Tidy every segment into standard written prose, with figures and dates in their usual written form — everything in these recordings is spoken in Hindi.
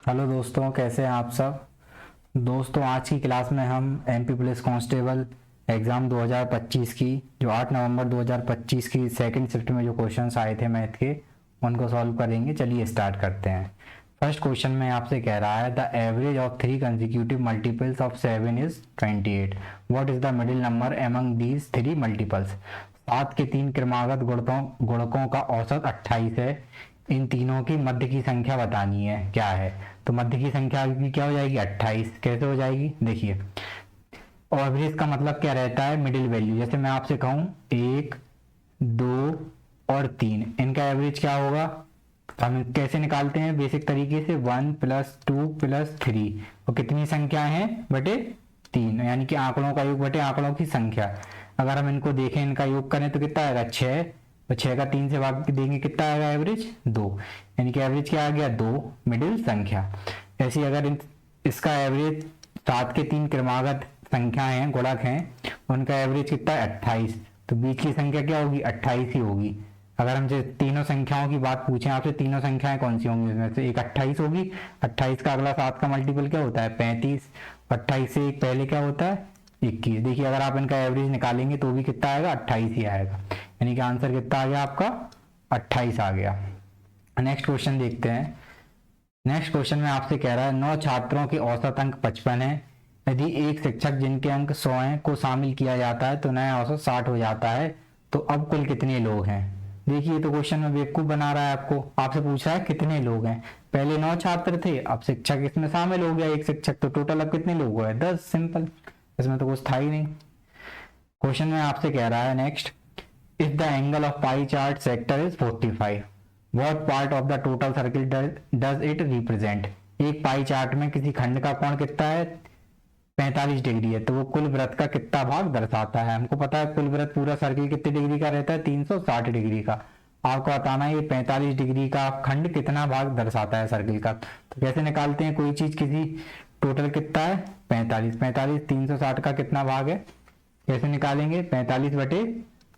हेलो दोस्तों, कैसे हैं आप सब। दोस्तों, आज की क्लास में हम एमपी पुलिस कांस्टेबल एग्ज़ाम 2025 की जो 8 नवंबर 2025 की सेकंड शिफ्ट में जो क्वेश्चंस आए थे मैथ के, उनको सॉल्व करेंगे। चलिए स्टार्ट करते हैं। फर्स्ट क्वेश्चन में आपसे कह रहा है the average of 3 consecutive multiples of 7 is 28। What is the middle number among these 3 multiples. 7 के 3 क्रमागत गुणकों का औसत 28 है। इन तीनों की मध्य की संख्या बतानी है, क्या है। तो मध्य की संख्या की क्या हो जाएगी, 28। कैसे हो जाएगी, देखिए। और एवरेज का मतलब क्या रहता है, मिडिल वैल्यू। जैसे मैं आपसे कहूँ 1, 2 और 3, इनका एवरेज क्या होगा। हम कैसे निकालते हैं बेसिक तरीके से, 1 प्लस 2 प्लस 3। और कितनी संख्या है बटे 3, यानी कि आंकड़ों का योग बटे आंकड़ों की संख्या। अगर हम इनको देखें, इनका योग करें तो कितना आएगा, 6। तो 6 का 3 से भाग देंगे, कितना आएगा एवरेज, 2। यानी कि एवरेज क्या आ गया, 2 मिडिल संख्या। ऐसी अगर इसका एवरेज 7 के 3 क्रमागत संख्याएं हैं, गुणक हैं, उनका एवरेज कितना है, 28। तो बीच की संख्या क्या होगी, 28 ही होगी। अगर हमसे तीनों संख्याओं की बात पूछें आपसे, तीनों संख्याएं कौन सी होंगी, उसमें से एक 28 होगी। 28 का अगला 7 का मल्टीपल क्या होता है, 35। 28 से एक पहले क्या होता है, 21। देखिए, अगर आप इनका एवरेज निकालेंगे तो भी कितना आएगा, 28 ही आएगा। यानी कि आंसर कितना आ गया आपका, 28 आ गया। नेक्स्ट क्वेश्चन देखते हैं। नेक्स्ट क्वेश्चन में आपसे कह रहा है 9 छात्रों के औसत अंक 55 है। यदि एक शिक्षक जिनके अंक 100 हैं को शामिल किया जाता है तो नया औसत 60 हो जाता है। तो अब कुल कितने लोग हैं। देखिए, तो क्वेश्चन में बेवकूफ बना रहा है आपको। आपसे पूछ रहा है कितने लोग हैं। पहले 9 छात्र थे, अब शिक्षक इसमें शामिल हो गया, एक शिक्षक, तो टोटल अब कितने लोग हुए, 10। सिंपल, इसमें तो कुछ था ही नहीं। क्वेश्चन में आपसे कह रहा है next, if the angle of pie chart sector is 45, what part of the total circle does it represent. एक पाई चार्ट में किसी खंड का कोण कितना है, 45 डिग्री है, तो वो कुल वृत्त का कितना भाग दर्शाता है। हमको पता है कुल वृत्त पूरा सर्किल कितने डिग्री का रहता है, 360 डिग्री का। आपको बताना है ये 45 डिग्री का खंड कितना भाग दर्शाता है सर्किल का। तो कैसे निकालते हैं, कोई चीज किसी टोटल कितना है, 45। 45 360 का कितना भाग है, कैसे निकालेंगे, 45 बटे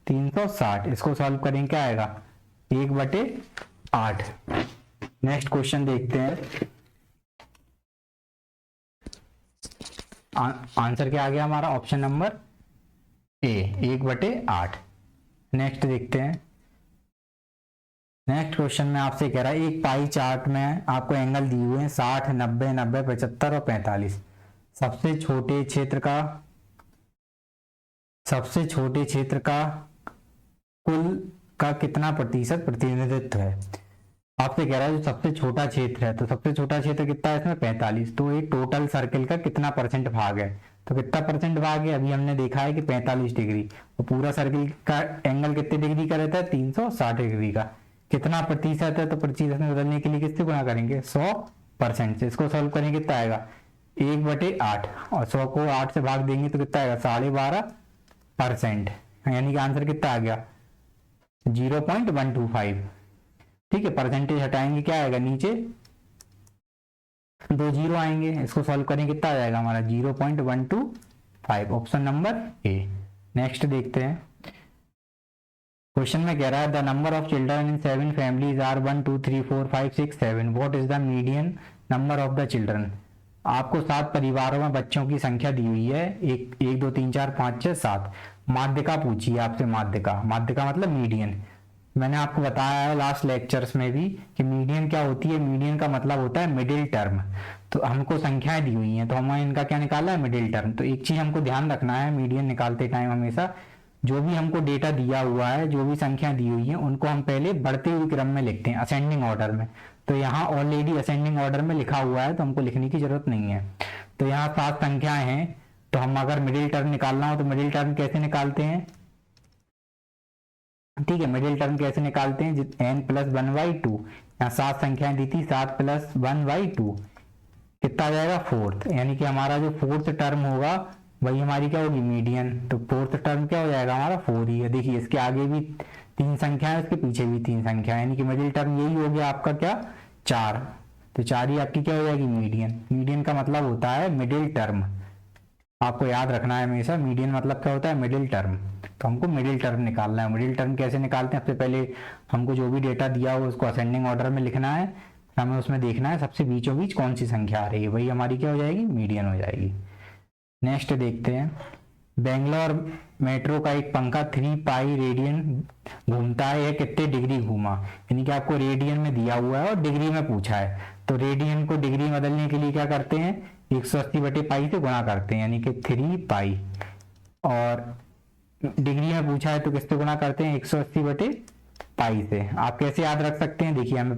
360। इसको सॉल्व करेंगे, क्या आएगा, 1/8। नेक्स्ट क्वेश्चन देखते हैं। आंसर क्या आ गया हमारा, ऑप्शन नंबर ए, 1/8। नेक्स्ट देखते हैं। नेक्स्ट क्वेश्चन में आपसे कह रहा है एक पाई चार्ट में आपको एंगल दिए हुए हैं 60, 90, 90, 75 और 45। सबसे छोटे क्षेत्र का कुल का कितना प्रतिशत प्रतिनिधित्व है। आपसे कह रहा है जो सबसे छोटा क्षेत्र है, तो सबसे छोटा क्षेत्र कितना है इसमें, 45। तो ये टोटल सर्किल का कितना परसेंट भाग है। तो कितना परसेंट भाग है, अभी हमने देखा है कि 45 डिग्री। और पूरा सर्किल का एंगल कितने डिग्री का रहता है, 360 डिग्री का। कितना प्रतिशत है, तो प्रतिशत में बदलने के लिए किससे गुणा करेंगे, 100% से। इसको सॉल्व करेंगे, कितना आएगा, 1/8। और 100 को 8 से भाग देंगे तो कितना आएगा, 12.5%। यानी कि आंसर कितना आ गया, 0.125। ठीक है, परसेंटेज हटाएंगे, क्या आएगा, नीचे 2 जीरो आएंगे। इसको सॉल्व करेंगे, कितना आ जाएगा हमारा, 0.125। Option number A. नेक्स्ट देखते हैं। क्वेश्चन में कह रहा है the number of children in 7 families are 1 2 3 4 5 6 7। What is the median number of the children. आपको 7 परिवारों में बच्चों की संख्या दी हुई है, 1 2 3 4 5 6 7। माध्यिका पूछी है आपसे, माध्यिका। माध्यिका मतलब मीडियन। मैंने आपको बताया है लास्ट लेक्चर्स में भी कि मीडियन क्या होती है। मीडियन का मतलब होता है मिडिल टर्म। तो हमको संख्याएं दी हुई हैं, तो हमें इनका क्या निकालना है, मिडिल टर्म। तो एक चीज हमको ध्यान रखना है मीडियन निकालते टाइम, हमेशा जो भी हमको डेटा दिया हुआ है, जो भी संख्या दी हुई है, उनको हम पहले बढ़ते हुए क्रम में लिखते हैं, असेंडिंग ऑर्डर में। तो यहाँ ऑलरेडी असेंडिंग ऑर्डर में लिखा हुआ है, तो हमको लिखने की जरूरत नहीं है। तो यहाँ 7 संख्याएं हैं, तो हम अगर मिडिल टर्म निकालना हो तो मिडिल टर्म कैसे निकालते हैं, ठीक है। मिडिल टर्म कैसे निकालते हैं, n+1/2। यहाँ 7 संख्याएं दी थी, 7 + 1/2 कितना आ जाएगा, 4th। यानी कि हमारा जो 4th टर्म होगा वही हमारी क्या होगी, मीडियन। तो 4th टर्म क्या हो जाएगा हमारा, 4 ही है। देखिए, इसके आगे भी 3 संख्या है, इसके पीछे भी 3 संख्या है, यानी कि मिडिल टर्म यही हो गया आपका, क्या, 4। तो 4 ही आपकी क्या हो जाएगी, मीडियन। मीडियन का मतलब होता है मिडिल टर्म। आपको याद रखना है हमेशा, मीडियन मतलब क्या होता है, मिडिल टर्म। तो हमको मिडिल टर्म निकालना है। मिडिल टर्म कैसे निकालते हैं, सबसे पहले हमको जो भी डेटा दिया हो उसको असेंडिंग ऑर्डर में लिखना है। हमें उसमें देखना है सबसे बीचों बीच कौन सी संख्या आ रही है, वही हमारी क्या हो जाएगी, मीडियन हो जाएगी। नेक्स्ट देखते हैं, बेंगलोर मेट्रो का एक पंखा 3 पाई रेडियन घूमता है, यह कितने डिग्री घूमा, यानी कि आपको रेडियन में दिया हुआ है और डिग्री में पूछा है, तो रेडियन को डिग्री में बदलने के लिए क्या करते हैं, 180 बटे पाई से गुणा करते हैं, यानी कि 3 पाई, और डिग्री में पूछा है तो किससे गुणा करते हैं, 180 बटे पाई से। आप कैसे याद रख सकते हैं, देखिए हमें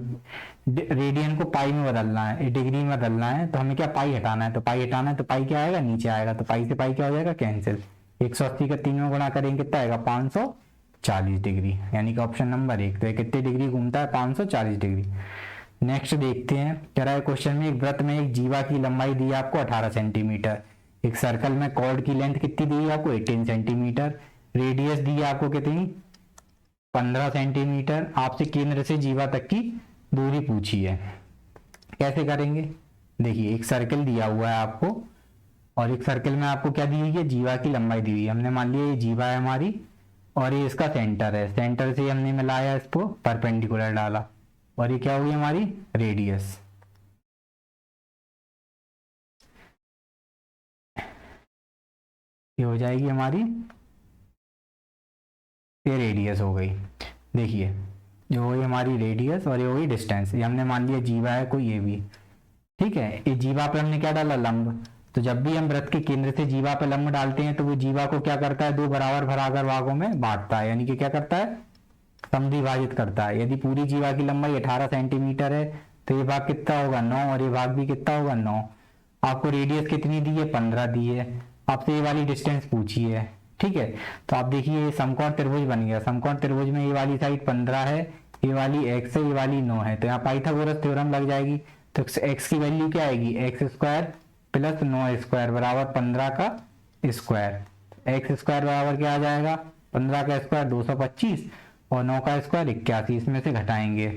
रेडियन को पाई में बदलना है, डिग्री में बदलना है, तो हमें क्या पाई हटाना है, तो पाई हटाना है तो पाई क्या आएगा, नीचे आएगा, तो पाई से पाई क्या हो जाएगा, कैंसिल। 180 का 3 में गुणा करेंगे कितना आएगा, 540 डिग्री, यानी कि ऑप्शन नंबर 1। तो कितने डिग्री घूमता है, 540 डिग्री। नेक्स्ट देखते हैं, कह रहा है क्वेश्चन में, एक वृत्त में एक जीवा की लंबाई दी है आपको 18 सेंटीमीटर, एक सर्कल में कॉर्ड की लेंथ कितनी दी है आपको, 18 सेंटीमीटर, रेडियस दी है आपको कितनी, 15 सेंटीमीटर, आपसे केंद्र से जीवा तक की दूरी पूछी है। कैसे करेंगे, देखिए एक सर्कल दिया हुआ है आपको, और एक सर्कल में आपको क्या दी हुई है, जीवा की लंबाई दी हुई है, हमने मान लिया ये जीवा है हमारी, और ये इसका सेंटर है, सेंटर से हमने मिलाया, इसको परपेंडिकुलर डाला, और ये क्या होगी हमारी रेडियस। ये हो जाएगी हमारी, ये रेडियस हो गई। देखिए जो हो गई हमारी रेडियस, और ये हो गई डिस्टेंस, ये हमने मान लिया जीवा है कोई ये भी, ठीक है। ये जीवा पे हमने क्या डाला, लंब, तो जब भी हम वृत्त के केंद्र से जीवा पे लंब डालते हैं तो वो जीवा को क्या करता है, दो बराबर भराकर भागों में बांटता है, यानी कि क्या करता है, समद्विभाजित करता है। यदि पूरी जीवा की लंबाई 18 सेंटीमीटर है तो ये भाग कितना होगा, 9, और ये भाग भी कितना होगा, 9। आपको रेडियस कितनी दी है, 15 दी है, आपसे ये वाली डिस्टेंस पूछी है, ठीक है। तो आप देखिए ये समकोण त्रिभुज बन गया, समकोण त्रिभुज में ये वाली साइड 15 है, ये वाली x है, ये वाली 9 है, तो यहाँ पाइथागोरस थ्योरम लग जाएगी। तो x की वैल्यू क्या आएगी, एक्स स्क्वायर प्लस 9 स्क्वायर बराबर 15 का स्क्वायर, एक्स स्क्वायर बराबर क्या आ जाएगा, 15 का स्क्वायर 225, और 9 का स्क्वायर 81, इसमें से घटाएंगे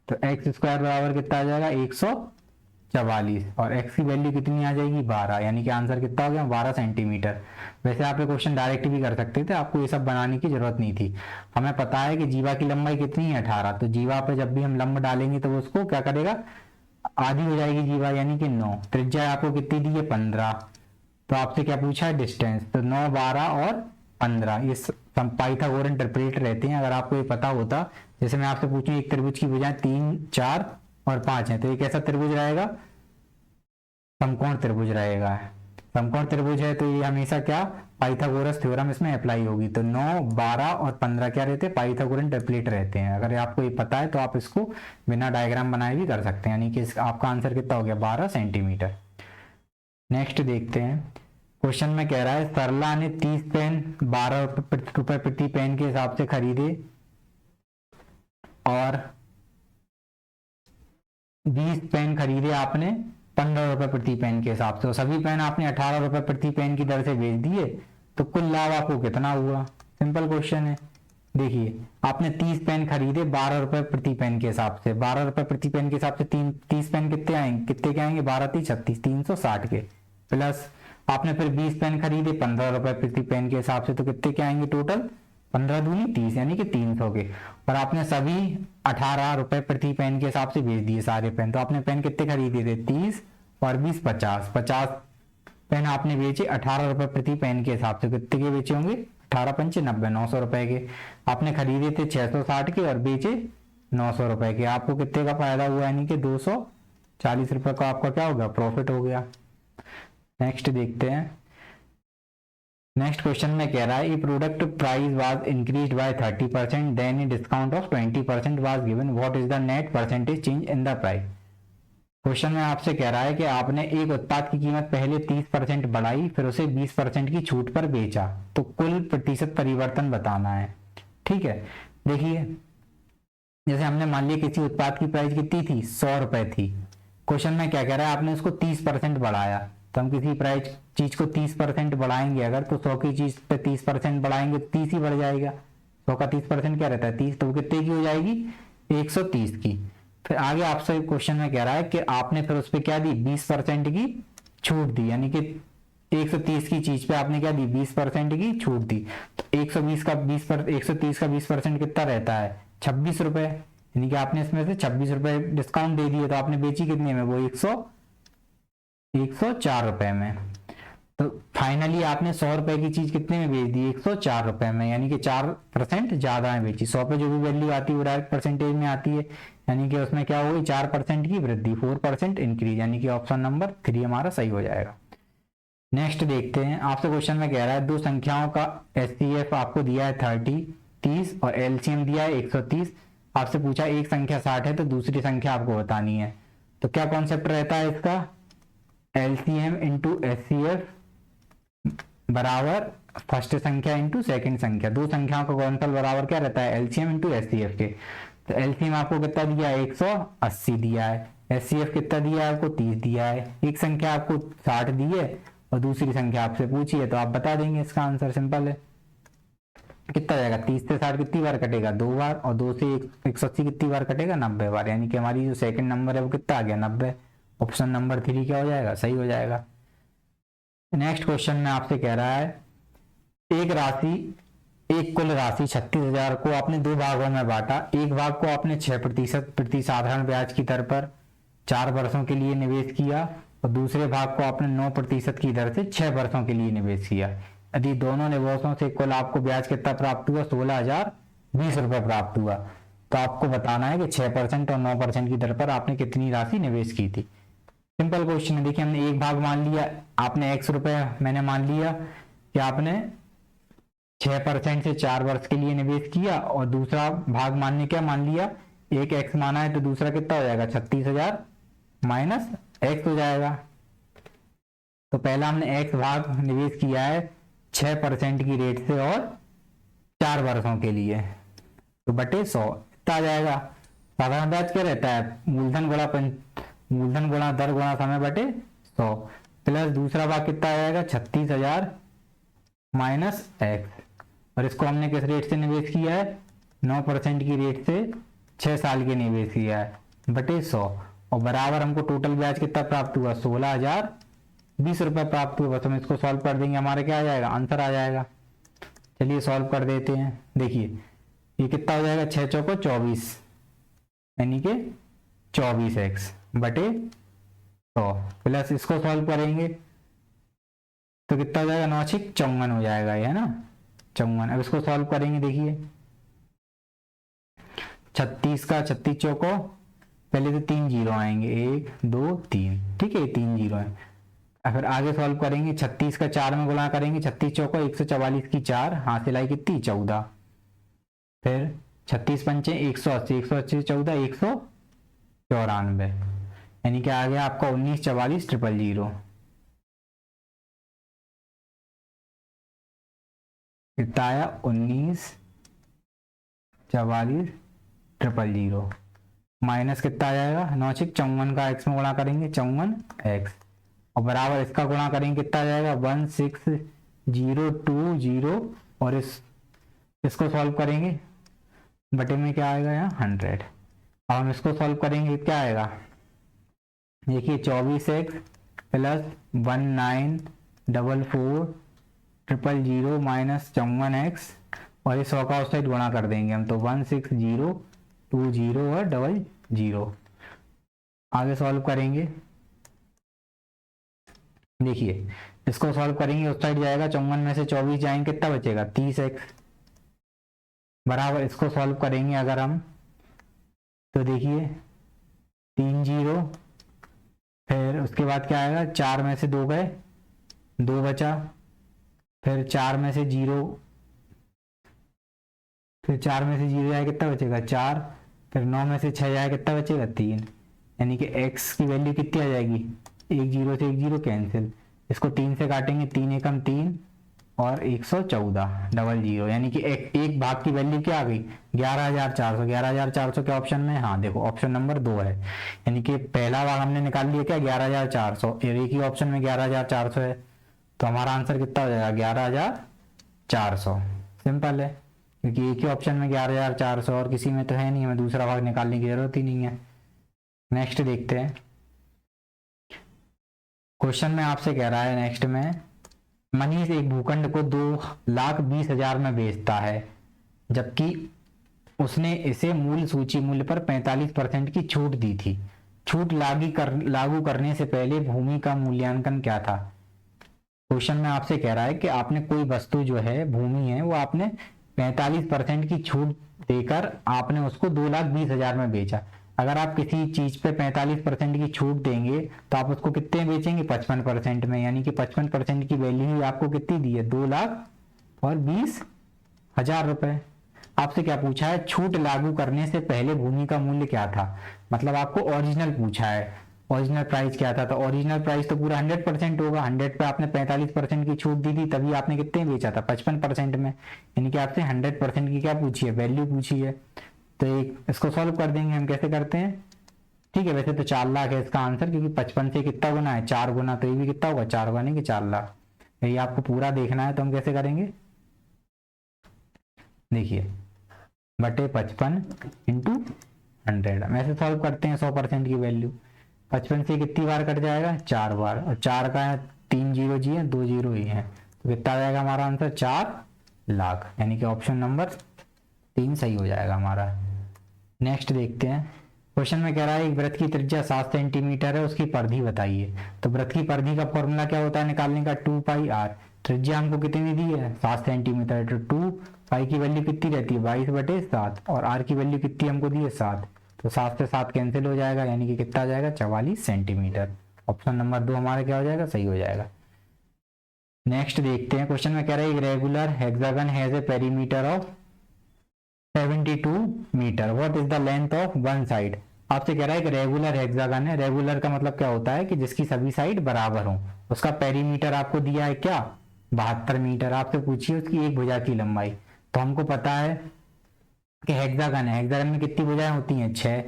तो एक्स स्क्वायर बराबर कितना आ जाएगा, 144, और x की वैल्यू कितनी आ जाएगी, 12, यानी कि आंसर कितना हो गया, 12 सेंटीमीटर। वैसे आप ये क्वेश्चन डायरेक्ट भी कर सकते थे, आपको ये सब बनाने की जरूरत नहीं थी। हमें पता है कि जीवा की लंबाई कितनी है, 18, तो जीवा पे जब भी हम लंब डालेंगे तो उसको क्या करेगा, आधी हो जाएगी जीवा, यानी कि 9। त्रिज्या आपको कितनी दी है, 15, तो आपसे क्या पूछा है, डिस्टेंस, तो 9, 12 और 15 ये पाइथागोरन ट्रिपलेट रहते हैं। अगर आपको ये पता होता, जैसे मैं आपसे पूछूं एक त्रिभुज की भुजाएं 3, 4 और 5 है, तो ये कैसा त्रिभुज रहेगा, समकोण त्रिभुज रहेगा। समकोण त्रिभुज है तो ये हमेशा क्या, पाइथागोरस थ्योरम इसमें अप्लाई होगी। तो 9, 12 और 15 क्या रहते हैं, पाइथागोरन ट्रिपलेट रहते हैं। अगर आपको ये पता है तो आप इसको बिना डायग्राम बनाए भी कर सकते हैं, यानी कि आपका आंसर कितना हो गया, 12 सेंटीमीटर। नेक्स्ट देखते हैं, क्वेश्चन में कह रहा है सरला ने 30 पेन 12 रुपए प्रति पेन के हिसाब से खरीदे और 20 पेन खरीदे आपने 15 रुपए प्रति पेन के हिसाब से, तो सभी पेन आपने 18 रुपए प्रति पेन की दर से बेच दिए, तो कुल लाभ आपको कितना हुआ। सिंपल क्वेश्चन है। देखिए आपने 30 पेन खरीदे 12 रुपए प्रति पेन के हिसाब से, 12 रुपए प्रति पेन के हिसाब से 30 पेन कितने आएंगे, कितने के आएंगे, 12 3 36, 360 के, प्लस आपने फिर 20 पेन खरीदे 15 रुपए प्रति पेन के हिसाब से, तो कितने के आएंगे टोटल, 15 दूनी 30, यानी कि 300 के। और आपने सभी 18 रुपए प्रति पेन के हिसाब से बेच दिए सारे पेन, तो आपने पेन कितने खरीदे थे, 30 और 20 50 पेन आपने बेचे 18 रुपए प्रति पेन के हिसाब से, कितने के बेचे होंगे, 18 पंच 90, 900 रुपए के। आपने खरीदे थे 660 के और बेचे 900 रुपए के, आपको कितने का फायदा हुआ, यानी कि 240 रुपए का आपका क्या हो गया, प्रॉफिट हो गया। नेक्स्ट देखते हैं, नेक्स्ट क्वेश्चन में कह रहा है product price was increased by 30%, then a discount of 20% was given, what is the net percentage change in the price. Question में आपसे कह रहा है कि आपने एक उत्पाद की कीमत पहले 30% बढ़ाई, फिर उसे 20% की छूट पर बेचा, तो कुल प्रतिशत परिवर्तन बताना है। ठीक है, देखिए जैसे हमने मान लिया किसी उत्पाद की प्राइस कितनी थी, 100 रुपए थी। क्वेश्चन में क्या कह रहा है, आपने उसको 30% बढ़ाया, तो हम किसी प्राइस चीज को 30% बढ़ाएंगे अगर, तो 100 की चीज पे 30% बढ़ाएंगे तो 30 ही बढ़ जाएगा। 100 का 30% क्या रहता है, 30, तो कितने की हो जाएगी, 130 की। फिर आगे आपसे क्वेश्चन में कह रहा है कि आपने फिर उस पर क्या दी, 20% की छूट दी, यानी कि 130 की चीज पे आपने क्या दी, 20% की छूट दी। तो 130 का 20% कितना रहता है, 26 रुपए, यानी कि आपने इसमें से 26 रुपए डिस्काउंट दे दिए, तो आपने बेची कितने में, वो 104 रुपए में। तो फाइनली आपने 100 रुपए की चीज कितने में बेच दी, 104 रुपए में, यानी कि 4% ज्यादा में बेची। 100 पे जो भी वैल्यू आती है वो डायरेक्ट परसेंटेज में आती है, यानी कि उसमें क्या होगी, 4% की वृद्धि, 4% इंक्रीज, यानी कि ऑप्शन नंबर 3 हमारा सही हो जाएगा। नेक्स्ट देखते हैं, आपसे क्वेश्चन में कह रहा है दो संख्याओं का एचसीएफ आपको दिया है 30 और एलसीएम दिया है 130। आपसे पूछा एक संख्या 60 है तो दूसरी संख्या आपको बतानी है। तो क्या कॉन्सेप्ट रहता है इसका, एलसीएम इंटू एचसीएफ बराबर फर्स्ट संख्या इंटू सेकंड संख्या। दो संख्याओं का गुणनफल बराबर क्या रहता है, एलसीएम इंटू एचसीएफ के। तो एलसीएम आपको कितना दिया है, 180 दिया है। एचसीएफ कितना दिया है आपको, 30 दिया है। एक संख्या आपको 60 दी है और दूसरी संख्या आपसे पूछी है, तो आप बता देंगे, इसका आंसर सिंपल है। कितना जाएगा, 30 से 60 कितनी बार कटेगा, 2 बार, और 2 से 180 कितनी बार कटेगा, 90 बार, यानी कि हमारी जो सेकंड नंबर है वो कितना आ गया, 90। ऑप्शन नंबर 3 क्या हो जाएगा, सही हो जाएगा। नेक्स्ट क्वेश्चन में आपसे कह रहा है एक कुल राशि 36,000 को आपने दो भागों में बांटा। एक भाग को आपने 6% प्रति साधारण ब्याज की दर पर 4 वर्षों के लिए निवेश किया और दूसरे भाग को आपने 9% की दर से 6 वर्षों के लिए निवेश किया। यदि दोनों निवेशों से कुल आपको ब्याज कितना प्राप्त हुआ, 16,020 रुपए प्राप्त हुआ, तो आपको बताना है कि 6% और 9% की दर पर आपने कितनी राशि निवेश की थी। सिंपल क्वेश्चन है। देखिए हमने एक भाग मान लिया, आपने x रुपए मैंने मान लिया कि आपने 6% से 4 वर्ष के लिए निवेश किया, और दूसरा भाग मानने क्या मान लिया, एक x माना है तो दूसरा कितना हो जाएगा, 36,000 माइनस x हो जाएगा। तो पहला हमने x भाग निवेश किया है 6% की रेट से और 4 वर्षों के लिए, तो बटे 100 इतना आ जाएगा। साधारण ब्याज क्या रहता है, मूलधन गुणा दर गुणा समय बटे 100, प्लस दूसरा भाग कितना आ जाएगा, 36,000 माइनस x, और इसको हमने किस रेट से निवेश किया है, 9% की रेट से 6 साल के निवेश किया है, बटे 100, और बराबर हमको टोटल ब्याज कितना प्राप्त हुआ, 16,020 रुपए प्राप्त हुआ। बस हम इसको सॉल्व कर देंगे, हमारे क्या आ जाएगा, आंसर आ जाएगा। चलिए सॉल्व कर देते हैं। देखिए ये कितना हो जाएगा, 6 चौको 24, यानी कि 24x बटे 100, प्लस इसको सॉल्व करेंगे तो कितना हो जाएगा, 9 6 54 हो जाएगा, ये है ना 54। अब इसको सॉल्व करेंगे, देखिए 36 का 36 चौको, पहले तो 3 जीरो आएंगे, 1 2 3, ठीक है, 3 जीरो है। और फिर आगे सॉल्व करेंगे, 36 का 4 में गुणा करेंगे, 36 चौको 144 की 4, हासिल आई कितनी, 14, फिर 36 पंचे 180, 180 14 194, यानी कि आ गया आपका 19 44 000। कितना आया, 19 44 000, माइनस कितना आ जाएगा, 9 6 54 का x में गुणा करेंगे, 54x, और बराबर इसका गुणा करेंगे, कितना आ जाएगा, 16020, और इसको सॉल्व करेंगे, बटे में क्या आएगा यहाँ 100। अब हम इसको सॉल्व करेंगे, क्या आएगा, देखिए 24x प्लस 1944 माइनस 54x, और इस 100 का उस साइड गुणा कर देंगे हम, तो 16020 और 00। आगे सॉल्व करेंगे, देखिए इसको सॉल्व करेंगे, उस साइड जाएगा, 54 में से 24 जाएंगे, कितना बचेगा, 30x, बराबर इसको सॉल्व करेंगे अगर हम, तो देखिए 3 जीरो, फिर उसके बाद क्या आएगा, 4 में से 2 गए, 2 बचा, फिर 4 में से 0, फिर 4 में से 0 जाए कितना बचेगा, 4, फिर 9 में से 6 जाए कितना बचेगा, 3, यानी कि x की वैल्यू कितनी आ जाएगी, 1 0 से 1 0 कैंसिल, इसको 3 से काटेंगे, 3 एकम 3 और 114 00, यानी कि एक भाग की वैल्यू क्या आ गई, 11,400। 11,400 के ऑप्शन में, हाँ देखो ऑप्शन नंबर 2 है, यानी कि पहला भाग हमने निकाल लिया क्या, 11,400, एक ही ऑप्शन में 11,400 है, तो हमारा आंसर कितना हो जाएगा, 11,400। सिंपल है, क्योंकि एक ही ऑप्शन में 11,400 और किसी में तो है नहीं, हमें दूसरा भाग निकालने की जरूरत ही नहीं है। नेक्स्ट देखते हैं, क्वेश्चन में आपसे कह रहा है, नेक्स्ट में मनीष एक भूखंड को 2,20,000 में बेचता है, जबकि उसने इसे मूल सूची मूल्य पर 45% की छूट दी थी। छूट लागू करने से पहले भूमि का मूल्यांकन क्या था? क्वेश्चन में आपसे कह रहा है कि आपने कोई वस्तु जो है भूमि है वो आपने 45% की छूट देकर आपने उसको 2,20,000 में बेचा। अगर आप किसी चीज पे 45% की छूट देंगे तो आप उसको कितने बेचेंगे? 55% में, यानी कि 55% की वैल्यू ही आपको कितनी दी है? 2,20,000 रुपए। आपसे क्या पूछा है? छूट लागू करने से पहले भूमि का मूल्य क्या था, मतलब आपको ओरिजिनल पूछा है। ओरिजिनल प्राइस क्या था? तो ओरिजिनल प्राइस तो पूरा 100% होगा। 100 पे आपने 45% की छूट दी थी, तभी आपने कितने बेचा था? 55% में। यानी कि आपसे 100% की क्या पूछी है? वैल्यू पूछी है। तो इसको सॉल्व कर देंगे हम। कैसे करते हैं? ठीक है, वैसे तो 4 लाख है इसका आंसर, क्योंकि 55 से कितना गुना है? 4 गुना। तो ये भी कितना होगा? 4 गुना कि 4 लाख। यही आपको पूरा देखना है तो हम कैसे करेंगे? देखिए, बटे 55 इंटू 100। हम ऐसे सॉल्व करते हैं 100% की वैल्यू। 55 से कितनी बार कट जाएगा? 4 बार। और 4 का है 3 जीरो जी है, 2 जीरो ही है, तो कितना आ जाएगा हमारा आंसर? 4 लाख। यानी कि ऑप्शन नंबर 3 सही हो जाएगा हमारा। नेक्स्ट देखते हैं। क्वेश्चन में कह रहा है एक वृत्त की त्रिज्या 7 सेंटीमीटर है, उसकी परिधि बताइए। तो वृत्त की परिधि का फॉर्मूला क्या होता है निकालने का? 2 पाई आर। त्रिज्या हमको कितनी दी है? 7 सेंटीमीटर। तो 2 पाई की वैल्यू कितनी रहती है? 22/7। और आर की वैल्यू कितनी हमको दी है? 7। तो 7 से 7 कैंसिल हो जाएगा, यानी कि कितना आ जाएगा? 44 सेंटीमीटर। ऑप्शन नंबर 2 हमारा क्या हो जाएगा? सही हो जाएगा। नेक्स्ट देखते हैं। क्वेश्चन में कह रहा है एक regular hexagon has a perimeter of 72 metre. What is the length of one side? आपसे कह रहा है कि रेगुलर हेक्सागन है। रेगुलर का मतलब क्या होता है? कि जिसकी सभी साइड बराबर हो। उसका पेरीमीटर आपको दिया है क्या? 72 मीटर। आपसे पूछिए उसकी एक भुजा की लंबाई। तो हमको पता है कि हेक्सागन है। हेक्सागन में कितनी भुजाएं होती हैं? 6।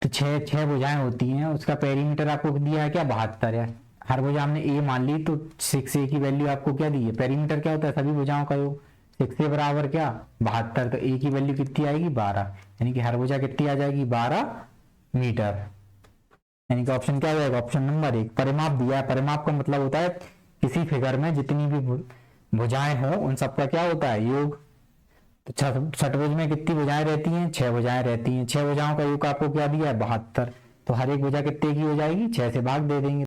तो 6 भुजाएं होती हैं। उसका पेरीमीटर आपको दिया है क्या? 72 है। हर भुजा हमने ए मान ली, तो 6a की वैल्यू आपको क्या दी है? पेरीमीटर क्या होता है? सभी भुजाओं का योग। 6a बराबर क्या? 72। तो a की वैल्यू कितनी आएगी? 12। यानी कि हर भुजा कितनी आ जाएगी? 12 मीटर। यानी कि ऑप्शन क्या हो जाएगा? Option number 1। परिमाप दिया है। परिमाप का मतलब होता है किसी फिगर में जितनी भी भुजाएं हो उन सबका क्या होता है? योग। तो षटभुज में कितनी भुजाएं रहती हैं? 6 भुजाएं रहती हैं। 6 भुजाओं का योग आपको क्या दिया है? 72। तो हर एक भुजा कितने की हो जाएगी? 6 से भाग दे देंगे।